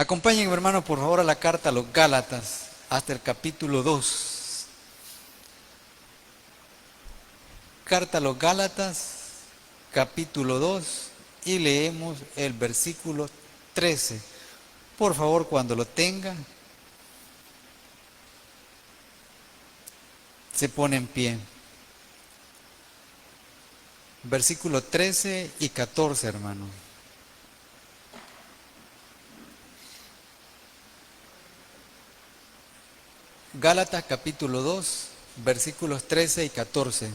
Acompáñenme, hermano, por favor, a la carta a los Gálatas, hasta el capítulo 2. Carta a los Gálatas, capítulo 2, y leemos el versículo 13. Por favor, cuando lo tengan, se pone en pie. Versículo 13 y 14, hermano. Gálatas capítulo 2, versículos 13 y 14.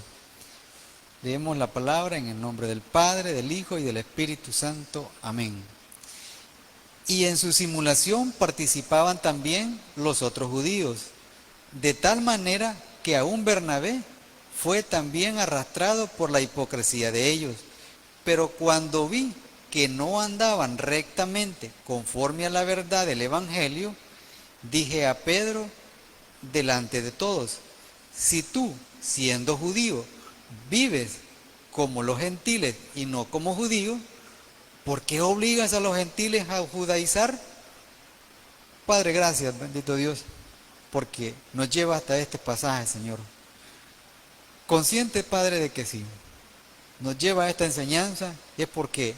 Leemos la palabra en el nombre del Padre, del Hijo y del Espíritu Santo. Amén. Y en su simulación participaban también los otros judíos, de tal manera que aún Bernabé fue también arrastrado por la hipocresía de ellos. Pero cuando vi que no andaban rectamente conforme a la verdad del Evangelio, dije a Pedro delante de todos: si tú, siendo judío, vives como los gentiles y no como judíos, ¿por qué obligas a los gentiles a judaizar? Padre, gracias, bendito Dios, porque nos lleva hasta este pasaje, Señor. Consciente, Padre, de que sí, nos lleva a esta enseñanza, es porque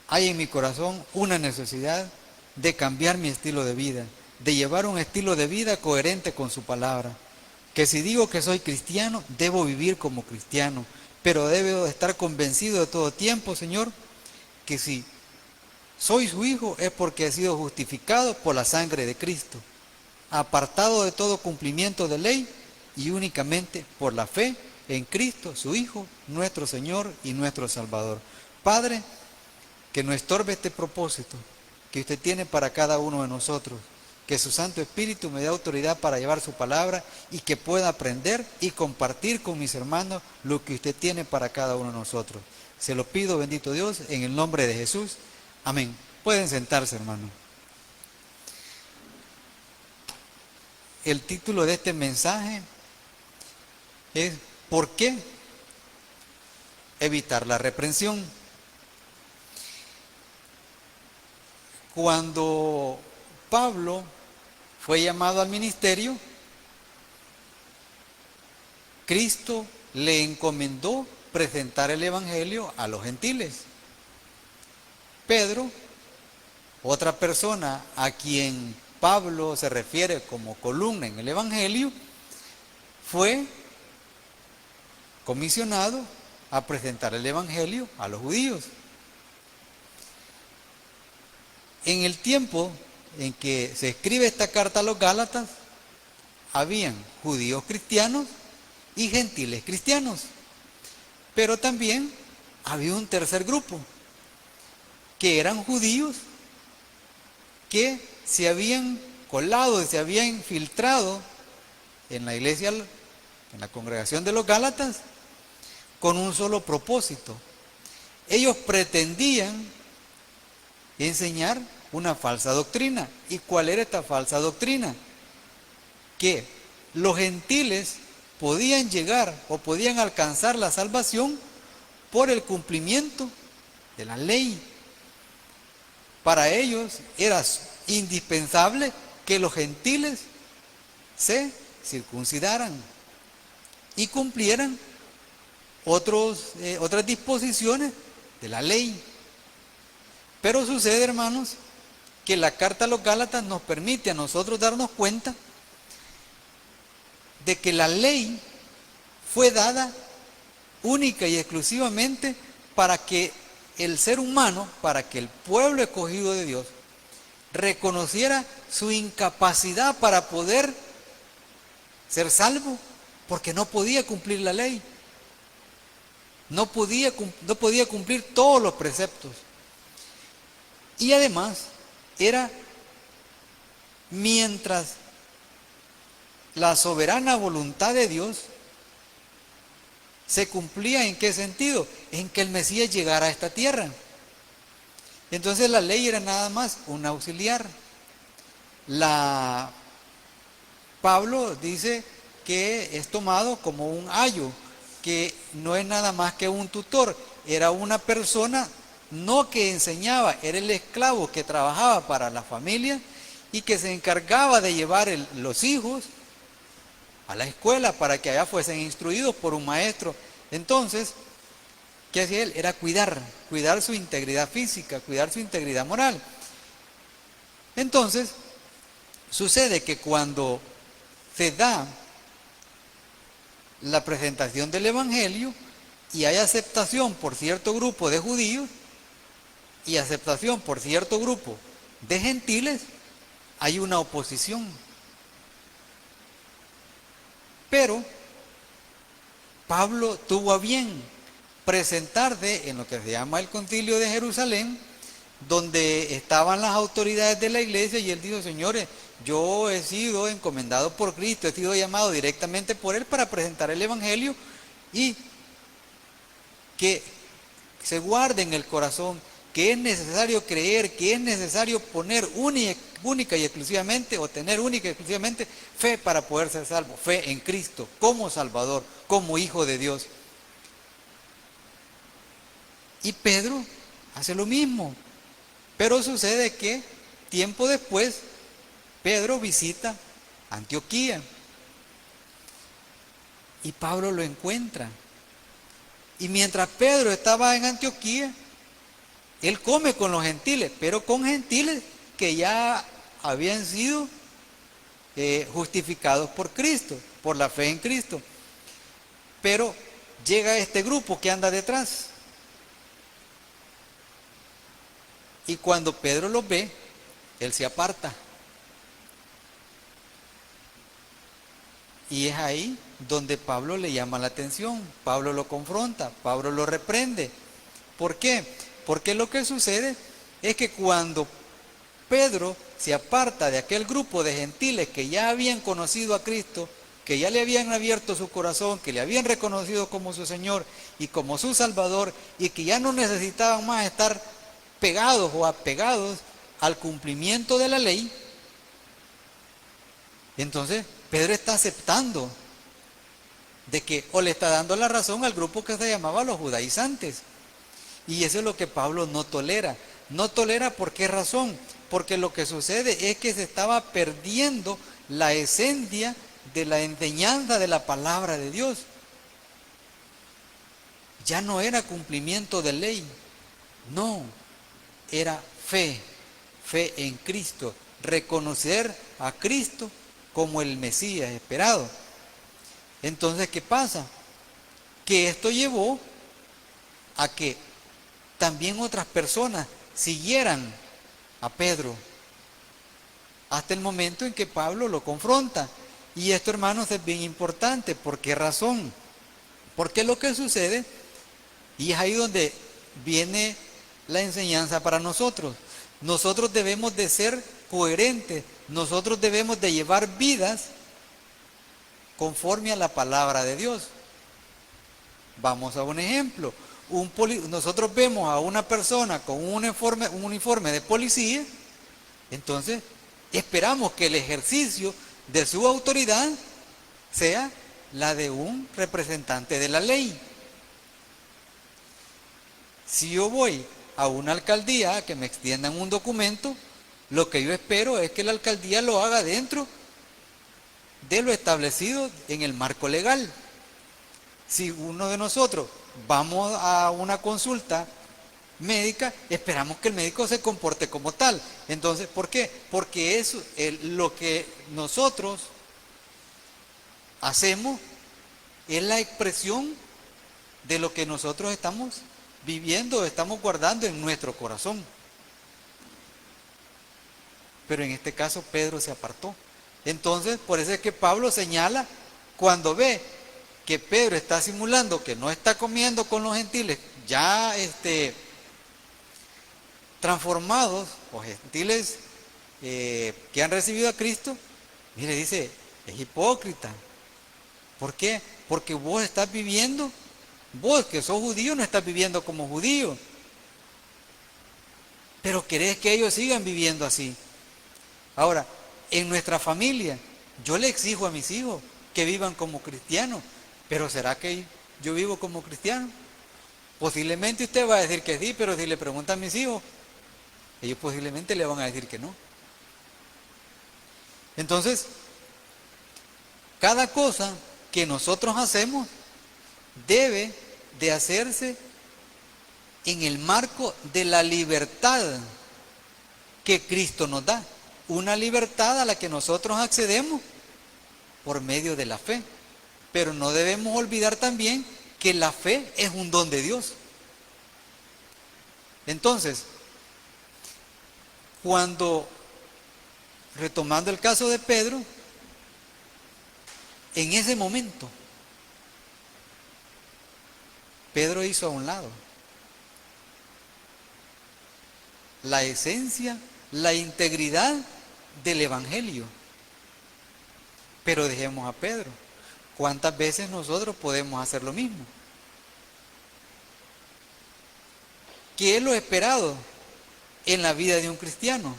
hay en mi corazón una necesidad de cambiar mi estilo de vida, de llevar un estilo de vida coherente con su palabra. Que si digo que soy cristiano, debo vivir como cristiano, pero debo estar convencido de todo tiempo, Señor, que si soy su hijo es porque he sido justificado por la sangre de Cristo, apartado de todo cumplimiento de ley y únicamente por la fe en Cristo, su Hijo, nuestro Señor y nuestro Salvador. Padre, que no estorbe este propósito que usted tiene para cada uno de nosotros, que su Santo Espíritu me dé autoridad para llevar su palabra y que pueda aprender y compartir con mis hermanos lo que usted tiene para cada uno de nosotros. Se lo pido, bendito Dios, en el nombre de Jesús. Amén. Pueden sentarse, hermano. El título de este mensaje es ¿por qué evitar la reprensión? Cuando Pablo fue llamado al ministerio, Cristo le encomendó presentar el Evangelio a los gentiles. Pedro, otra persona a quien Pablo se refiere como columna en el Evangelio, fue comisionado a presentar el Evangelio a los judíos. En el tiempo en que se escribe esta carta a los Gálatas, habían judíos cristianos y gentiles cristianos, pero también había un tercer grupo, que eran judíos que se habían colado y se habían infiltrado en la iglesia, en la congregación de los Gálatas, con un solo propósito. Ellos pretendían enseñar una falsa doctrina. ¿Y cuál era esta falsa doctrina? Que los gentiles podían llegar o podían alcanzar la salvación por el cumplimiento de la ley. Para ellos era indispensable que los gentiles se circuncidaran y cumplieran otras disposiciones de la ley. Pero sucede, hermanos, que la carta a los Gálatas nos permite a nosotros darnos cuenta de que la ley fue dada única y exclusivamente para que el ser humano, para que el pueblo escogido de Dios, reconociera su incapacidad para poder ser salvo, porque no podía cumplir la ley, no podía cumplir todos los preceptos. Y además, era mientras la soberana voluntad de Dios se cumplía. ¿En qué sentido? En que el Mesías llegara a esta tierra. Entonces la ley era nada más un auxiliar. Pablo dice que es tomado como un ayo, que no es nada más que un tutor, era una persona no que enseñaba, era el esclavo que trabajaba para la familia y que se encargaba de llevar los hijos a la escuela para que allá fuesen instruidos por un maestro. Entonces, ¿qué hacía él? Era cuidar su integridad física, cuidar su integridad moral. Entonces, sucede que cuando se da la presentación del Evangelio y hay aceptación por cierto grupo de judíos y aceptación por cierto grupo de gentiles, hay una oposición. Pero Pablo tuvo a bien presentarse en lo que se llama el Concilio de Jerusalén, donde estaban las autoridades de la iglesia, y él dijo: señores, yo he sido encomendado por Cristo, he sido llamado directamente por Él para presentar el Evangelio, y que se guarde en el corazón que es necesario creer, que es necesario poner única y exclusivamente, o tener única y exclusivamente fe para poder ser salvo, fe en Cristo como Salvador, como Hijo de Dios. Y Pedro hace lo mismo, pero sucede que tiempo después Pedro visita Antioquía y Pablo lo encuentra. Y mientras Pedro estaba en Antioquía, él come con los gentiles, pero con gentiles que ya habían sido justificados por Cristo, por la fe en Cristo. Pero llega este grupo que anda detrás. Y cuando Pedro los ve, él se aparta. Y es ahí donde Pablo le llama la atención, Pablo lo confronta, Pablo lo reprende. ¿Por qué? Porque lo que sucede es que cuando Pedro se aparta de aquel grupo de gentiles que ya habían conocido a Cristo, que ya le habían abierto su corazón, que le habían reconocido como su Señor y como su Salvador, y que ya no necesitaban más estar pegados o apegados al cumplimiento de la ley, entonces Pedro está aceptando de que, o le está dando la razón al grupo que se llamaba los judaizantes. Y eso es lo que Pablo no tolera. No tolera, ¿por qué razón? Porque lo que sucede es que se estaba perdiendo la esencia de la enseñanza de la palabra de Dios. Ya no era cumplimiento de ley, no, era fe en Cristo, reconocer a Cristo como el Mesías esperado. Entonces, ¿qué pasa? Que esto llevó a que también otras personas siguieran a Pedro hasta el momento en que Pablo lo confronta. Y esto, hermanos, es bien importante. ¿Por qué razón? Porque lo que sucede, y es ahí donde viene la enseñanza para nosotros, nosotros debemos de ser coherentes, nosotros debemos de llevar vidas conforme a la palabra de Dios. Vamos a un ejemplo. Nosotros vemos a una persona con un uniforme de policía, entonces esperamos que el ejercicio de su autoridad sea la de un representante de la ley. Si yo voy a una alcaldía a que me extiendan un documento, lo que yo espero es que la alcaldía lo haga dentro de lo establecido en el marco legal. Si uno de nosotros vamos a una consulta médica, esperamos que el médico se comporte como tal. Entonces, ¿por qué? Porque eso es lo que nosotros hacemos, es la expresión de lo que nosotros estamos viviendo, estamos guardando en nuestro corazón. Pero en este caso Pedro se apartó. Entonces, por eso es que Pablo señala, cuando ve que Pedro está simulando que no está comiendo con los gentiles, ya transformados, o gentiles que han recibido a Cristo, mire, dice, es hipócrita. ¿Por qué? Porque vos estás viviendo, vos que sos judío no estás viviendo como judío, pero querés que ellos sigan viviendo así. Ahora, en nuestra familia, yo le exijo a mis hijos que vivan como cristianos, pero ¿será que yo vivo como cristiano? Posiblemente usted va a decir que sí, pero si le preguntan a mis hijos, ellos posiblemente le van a decir que no. Entonces, cada cosa que nosotros hacemos debe de hacerse en el marco de la libertad que Cristo nos da. Una libertad a la que nosotros accedemos por medio de la fe. Pero no debemos olvidar también que la fe es un don de Dios. Entonces, cuando, retomando el caso de Pedro, en ese momento, Pedro hizo a un lado la esencia, la integridad del Evangelio. Pero dejemos a Pedro. ¿Cuántas veces nosotros podemos hacer lo mismo? ¿Qué es lo esperado en la vida de un cristiano?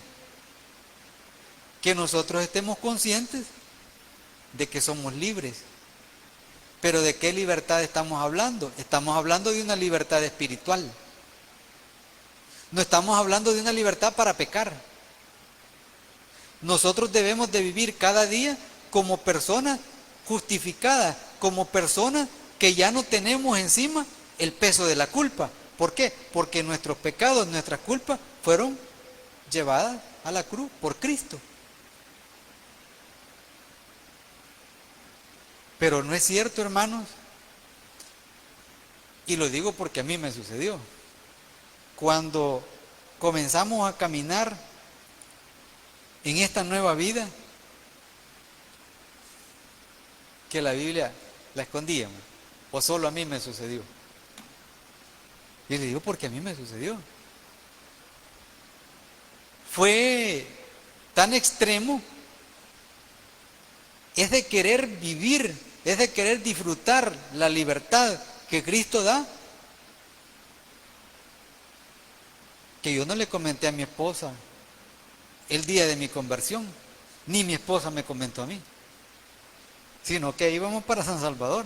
Que nosotros estemos conscientes de que somos libres. Pero ¿de qué libertad estamos hablando? Estamos hablando de una libertad espiritual. No estamos hablando de una libertad para pecar. Nosotros debemos de vivir cada día como personas justificadas, como personas que ya no tenemos encima el peso de la culpa. ¿Por qué? Porque nuestros pecados, nuestras culpas fueron llevadas a la cruz por Cristo. Pero no es cierto, hermanos, y lo digo porque a mí me sucedió. Cuando comenzamos a caminar en esta nueva vida, que la Biblia la escondíamos, o solo a mí me sucedió. Y le digo porque a mí me sucedió. Fue tan extremo, es de querer vivir, es de querer disfrutar la libertad que Cristo da, que yo no le comenté a mi esposa el día de mi conversión, ni mi esposa me comentó a mí, sino que íbamos para San Salvador.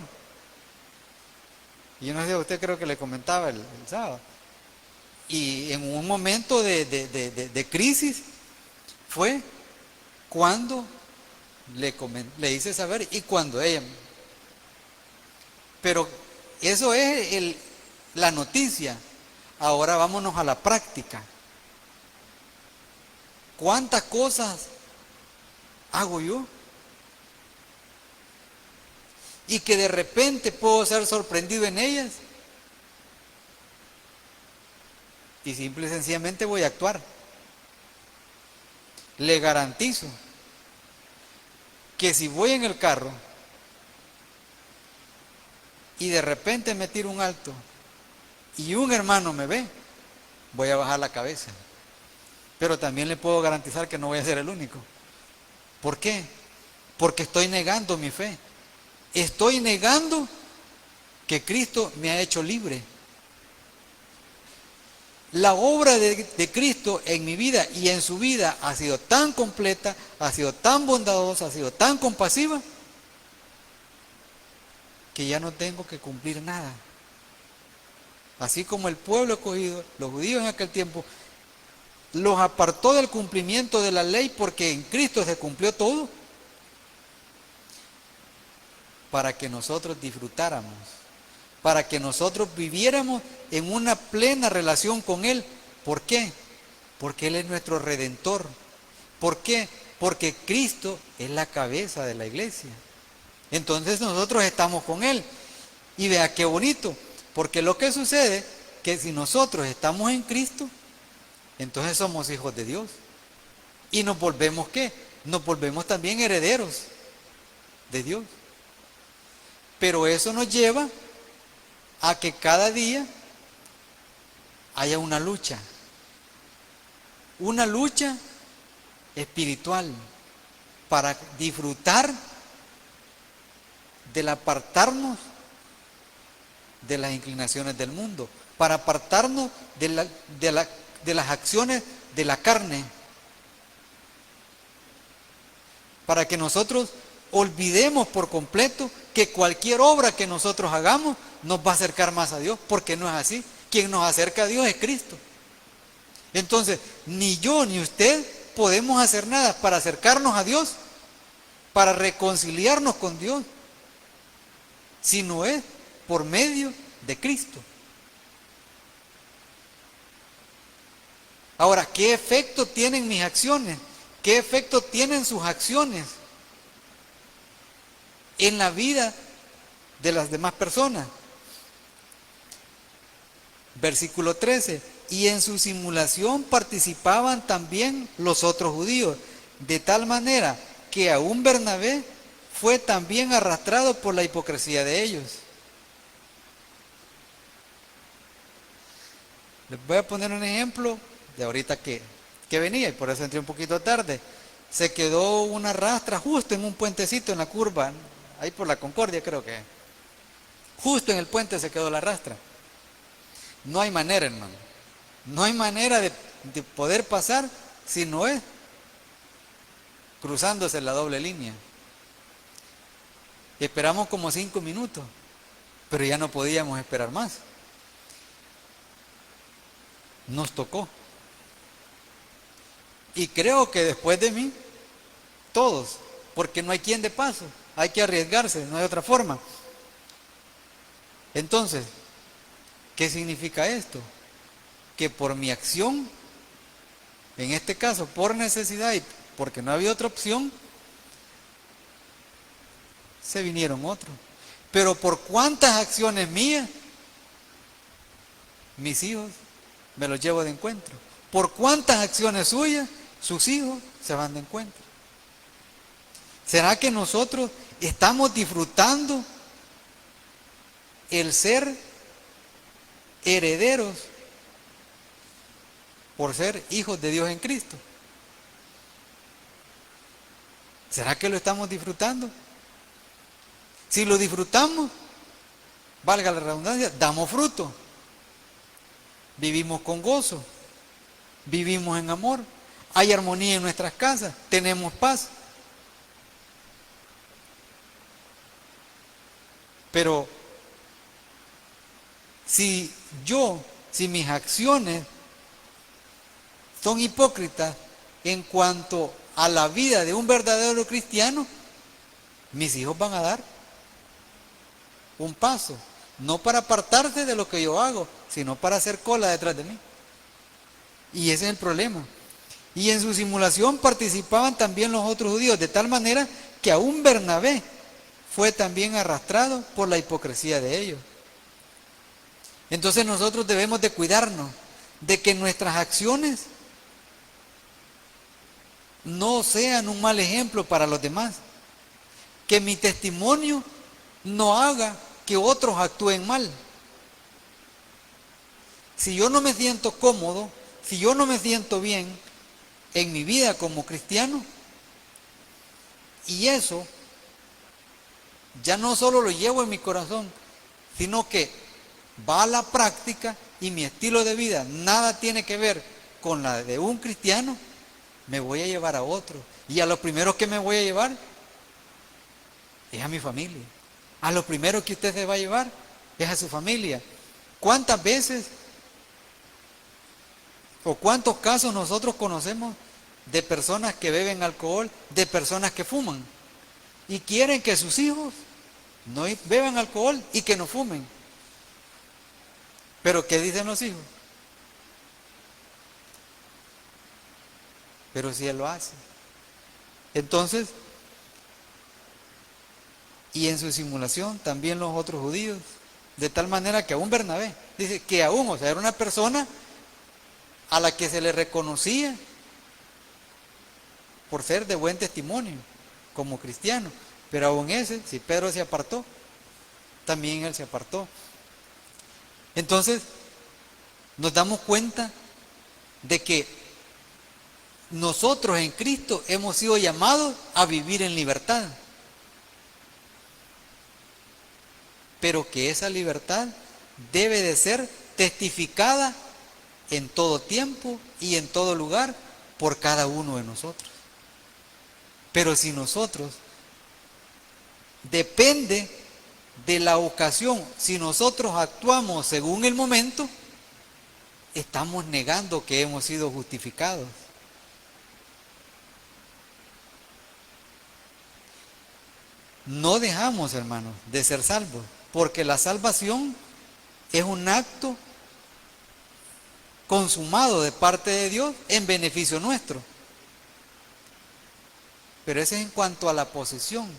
Y yo no sé, a usted creo que le comentaba el sábado. Y en un momento de crisis fue cuando le hice saber y cuando ella. Pero eso es la noticia. Ahora vámonos a la práctica. ¿Cuántas cosas hago yo? Y que de repente puedo ser sorprendido en ellas. Y simple y sencillamente voy a actuar. Le garantizo que si voy en el carro y de repente me tiro un alto y un hermano me ve, voy a bajar la cabeza. Pero también le puedo garantizar que no voy a ser el único. ¿Por qué? Porque estoy negando mi fe. Estoy negando que Cristo me ha hecho libre. La obra de Cristo en mi vida y en su vida ha sido tan completa, ha sido tan bondadosa, ha sido tan compasiva, que ya no tengo que cumplir nada. Así como el pueblo escogido, los judíos en aquel tiempo, los apartó del cumplimiento de la ley porque en Cristo se cumplió todo, para que nosotros disfrutáramos, para que nosotros viviéramos en una plena relación con Él. ¿Por qué? Porque Él es nuestro Redentor. ¿Por qué? Porque Cristo es la cabeza de la iglesia. Entonces nosotros estamos con Él. Y vea qué bonito, porque lo que sucede, que si nosotros estamos en Cristo, entonces somos hijos de Dios. Y nos volvemos ¿qué? Nos volvemos también herederos de Dios. Pero eso nos lleva a que cada día haya una lucha espiritual para disfrutar del apartarnos de las inclinaciones del mundo, para apartarnos de las acciones de la carne, para que nosotros olvidemos por completo que cualquier obra que nosotros hagamos nos va a acercar más a Dios, porque no es así. Quien nos acerca a Dios es Cristo. Entonces, ni yo ni usted podemos hacer nada para acercarnos a Dios, para reconciliarnos con Dios, si no es por medio de Cristo. Ahora, ¿qué efecto tienen mis acciones? ¿Qué efecto tienen sus acciones en la vida de las demás personas? Versículo 13. Y en su simulación participaban también los otros judíos, de tal manera que aún Bernabé fue también arrastrado por la hipocresía de ellos. Les voy a poner un ejemplo de ahorita que venía, y por eso entré un poquito tarde. Se quedó una rastra justo en un puentecito en la curva, ahí por la Concordia creo que. Justo en el puente se quedó la rastra. No hay manera, hermano. No hay manera de poder pasar si no es cruzándose la doble línea. Esperamos como 5 minutos, pero ya no podíamos esperar más. Nos tocó. Y creo que después de mí, todos, porque no hay quien de paso, hay que arriesgarse, no hay otra forma. Entonces, ¿qué significa esto? Que por mi acción, en este caso por necesidad y porque no había otra opción, se vinieron otros. Pero por cuántas acciones mías, mis hijos, me los llevo de encuentro. Por cuántas acciones suyas, sus hijos se van de encuentro. ¿Será que nosotros estamos disfrutando el ser herederos por ser hijos de Dios en Cristo? ¿Será que lo estamos disfrutando? Si lo disfrutamos, valga la redundancia, damos fruto. Vivimos con gozo, vivimos en amor, hay armonía en nuestras casas, tenemos paz. Pero si mis acciones son hipócritas en cuanto a la vida de un verdadero cristiano, mis hijos van a dar un paso, no para apartarse de lo que yo hago, sino para hacer cola detrás de mí. Y ese es el problema. Y en su simulación participaban también los otros judíos, de tal manera que aún Bernabé fue también arrastrado por la hipocresía de ellos. Entonces nosotros debemos de cuidarnos de que nuestras acciones no sean un mal ejemplo para los demás. Que mi testimonio no haga que otros actúen mal. Si yo no me siento cómodo, si yo no me siento bien en mi vida como cristiano, y eso ya no solo lo llevo en mi corazón, sino que va a la práctica y mi estilo de vida nada tiene que ver con la de un cristiano, me voy a llevar a otro. Y a lo primero que me voy a llevar es a mi familia. A lo primero que usted se va a llevar es a su familia. ¿Cuántas veces o cuántos casos nosotros conocemos de personas que beben alcohol, de personas que fuman y quieren que sus hijos no beban alcohol y que no fumen? ¿Pero qué dicen los hijos? Pero si él lo hace. Entonces, y en su simulación también los otros judíos, de tal manera que aún Bernabé, dice que aún, o sea, era una persona a la que se le reconocía por ser de buen testimonio, como cristiano, pero aún ese, si Pedro se apartó, también él se apartó. Entonces, nos damos cuenta de que nosotros en Cristo hemos sido llamados a vivir en libertad, pero que esa libertad debe de ser testificada en todo tiempo y en todo lugar por cada uno de nosotros. Pero si nosotros depende de la ocasión. Si nosotros actuamos según el momento, estamos negando que hemos sido justificados. No dejamos, hermanos, de ser salvos, porque la salvación es un acto consumado de parte de Dios en beneficio nuestro. Pero eso es en cuanto a la posición.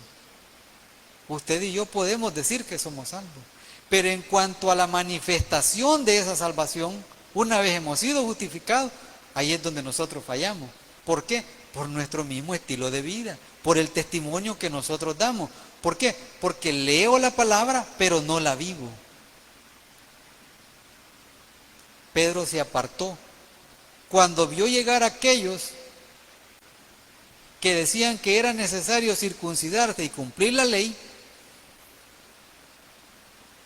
Usted y yo podemos decir que somos salvos. Pero en cuanto a la manifestación de esa salvación, una vez hemos sido justificados, ahí es donde nosotros fallamos. ¿Por qué? Por nuestro mismo estilo de vida, por el testimonio que nosotros damos. ¿Por qué? Porque leo la palabra, pero no la vivo. Pedro se apartó. Cuando vio llegar a aquellos que decían que era necesario circuncidarse y cumplir la ley,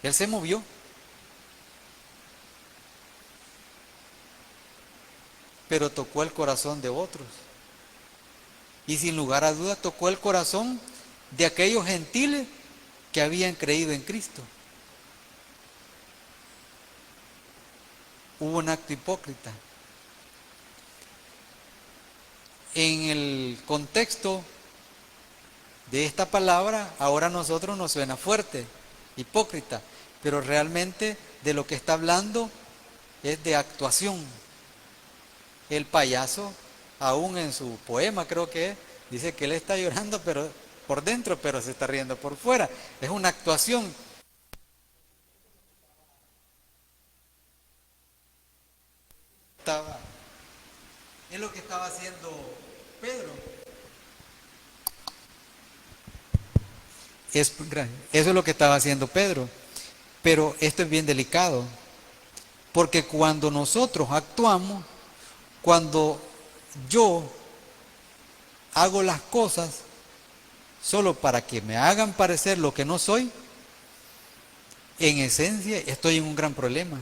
él se movió. Pero tocó el corazón de otros. Y sin lugar a dudas tocó el corazón de aquellos gentiles que habían creído en Cristo. Hubo un acto hipócrita. En el contexto de esta palabra, ahora a nosotros nos suena fuerte, hipócrita, pero realmente de lo que está hablando es de actuación. El payaso, aún en su poema creo que es, dice que él está llorando pero por dentro, pero se está riendo por fuera. Es una actuación. Es lo que estaba haciendo Pedro. Eso es lo que estaba haciendo Pedro. Pero esto es bien delicado, porque cuando nosotros actuamos, cuando yo hago las cosas solo para que me hagan parecer lo que no soy, en esencia estoy en un gran problema.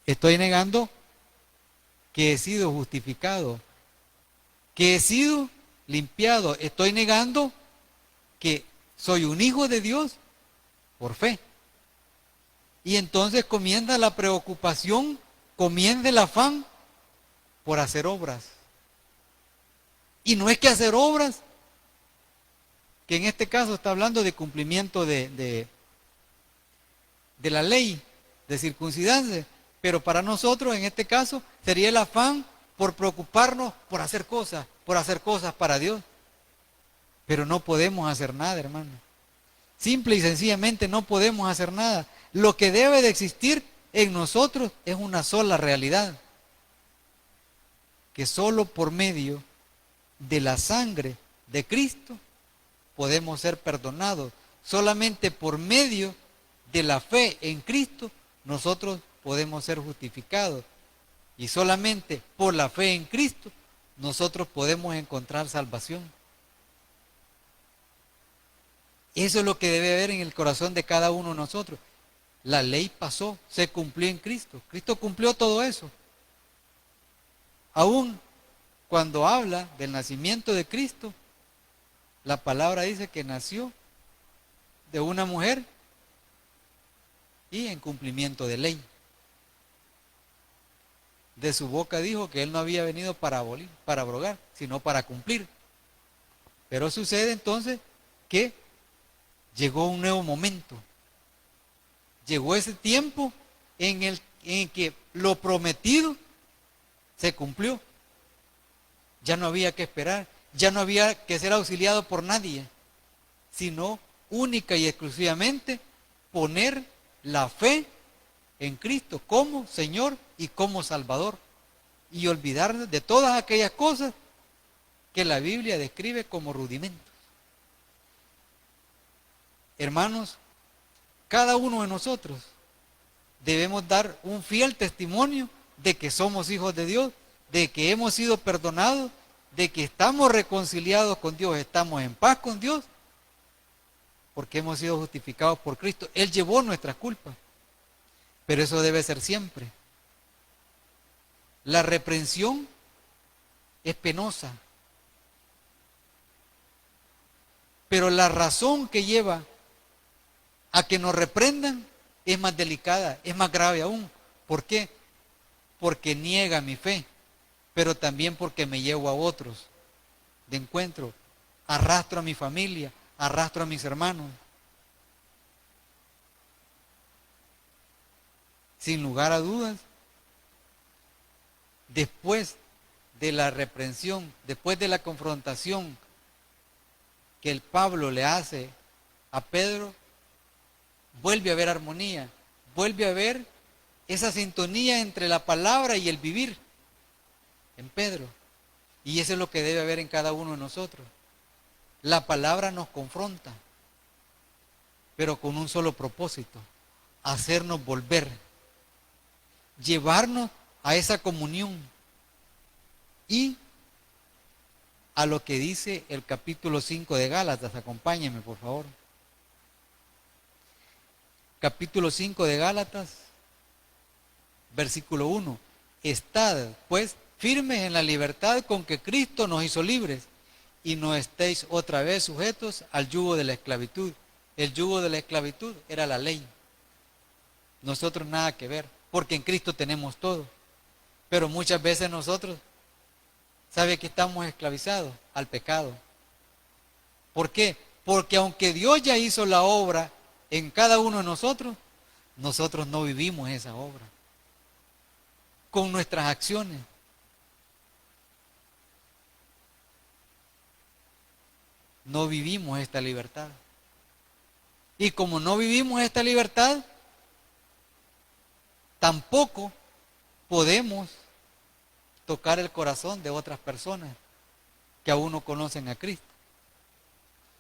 Estoy negando que he sido justificado, que he sido limpiado. Estoy negando que soy un hijo de Dios por fe. Y entonces comienza la preocupación, comienza el afán por hacer obras. Y no es que hacer obras, que en este caso está hablando de cumplimiento de la ley, de circuncidarse, pero para nosotros en este caso sería el afán por preocuparnos por hacer cosas para Dios. Pero no podemos hacer nada, hermano. Simple y sencillamente no podemos hacer nada. Lo que debe de existir en nosotros es una sola realidad, que solo por medio de la sangre de Cristo podemos ser perdonados. Solamente por medio de la fe en Cristo nosotros podemos ser justificados. Y solamente por la fe en Cristo nosotros podemos encontrar salvación. Eso es lo que debe haber en el corazón de cada uno de nosotros. La ley pasó, se cumplió en Cristo. Cristo cumplió todo eso. Aún cuando habla del nacimiento de Cristo, la palabra dice que nació de una mujer y en cumplimiento de ley. De su boca dijo que él no había venido para abolir, para abrogar, sino para cumplir. Pero sucede entonces que llegó un nuevo momento. Llegó ese tiempo en que lo prometido se cumplió. Ya no había que esperar, ya no había que ser auxiliado por nadie, sino única y exclusivamente poner la fe en Cristo como Señor y como Salvador, y olvidar de todas aquellas cosas que la Biblia describe como rudimentos. Hermanos, cada uno de nosotros debemos dar un fiel testimonio de que somos hijos de Dios, de que hemos sido perdonados, de que estamos reconciliados con Dios, estamos en paz con Dios, porque hemos sido justificados por Cristo. Él llevó nuestras culpas, pero eso debe ser siempre. La reprensión es penosa, pero la razón que lleva a que nos reprendan es más delicada, es más grave aún. ¿Por qué? Porque niega mi fe, pero también porque me llevo a otros de encuentro, arrastro a mi familia, arrastro a mis hermanos. Sin lugar a dudas, después de la reprensión, después de la confrontación que el Pablo le hace a Pedro, vuelve a haber armonía, vuelve a haber esa sintonía entre la palabra y el vivir en Pedro. Y eso es lo que debe haber en cada uno de nosotros. La palabra nos confronta, pero con un solo propósito: hacernos volver, llevarnos a esa comunión y a lo que dice el capítulo 5 de Gálatas. Acompáñenme, por favor. Capítulo 5 de Gálatas, versículo 1. Estad, pues, firmes en la libertad con que Cristo nos hizo libres, y no estéis otra vez sujetos al yugo de la esclavitud. El yugo de la esclavitud era la ley. Nosotros nada que ver, porque en Cristo tenemos todo. Pero muchas veces nosotros, ¿sabe que estamos esclavizados? Al pecado. ¿Por qué? Porque aunque Dios ya hizo la obra en cada uno de nosotros, nosotros no vivimos esa obra con nuestras acciones. No vivimos esta libertad. Y como no vivimos esta libertad, tampoco podemos tocar el corazón de otras personas que aún no conocen a Cristo.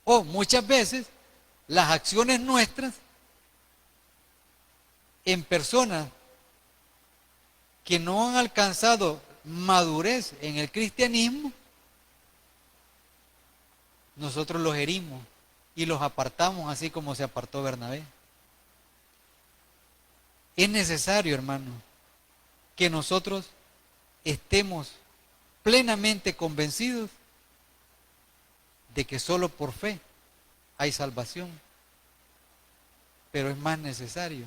O muchas veces las acciones nuestras en personas que no han alcanzado madurez en el cristianismo, nosotros los herimos y los apartamos, así como se apartó Bernabé. Es necesario, hermano, que nosotros estemos plenamente convencidos de que solo por fe hay salvación. Pero es más necesario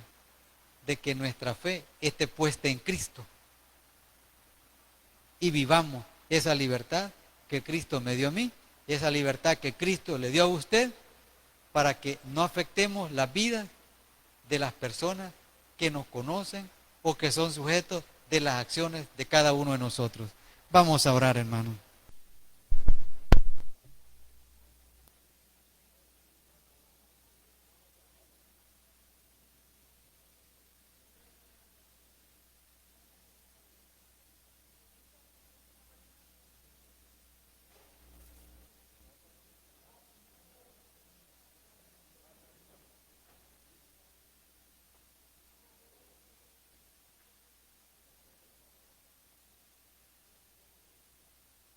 de que nuestra fe esté puesta en Cristo y vivamos esa libertad que Cristo me dio a mí, esa libertad que Cristo le dio a usted, para que no afectemos la vida de las personas que nos conocen o que son sujetos de las acciones de cada uno de nosotros. Vamos a orar, hermano.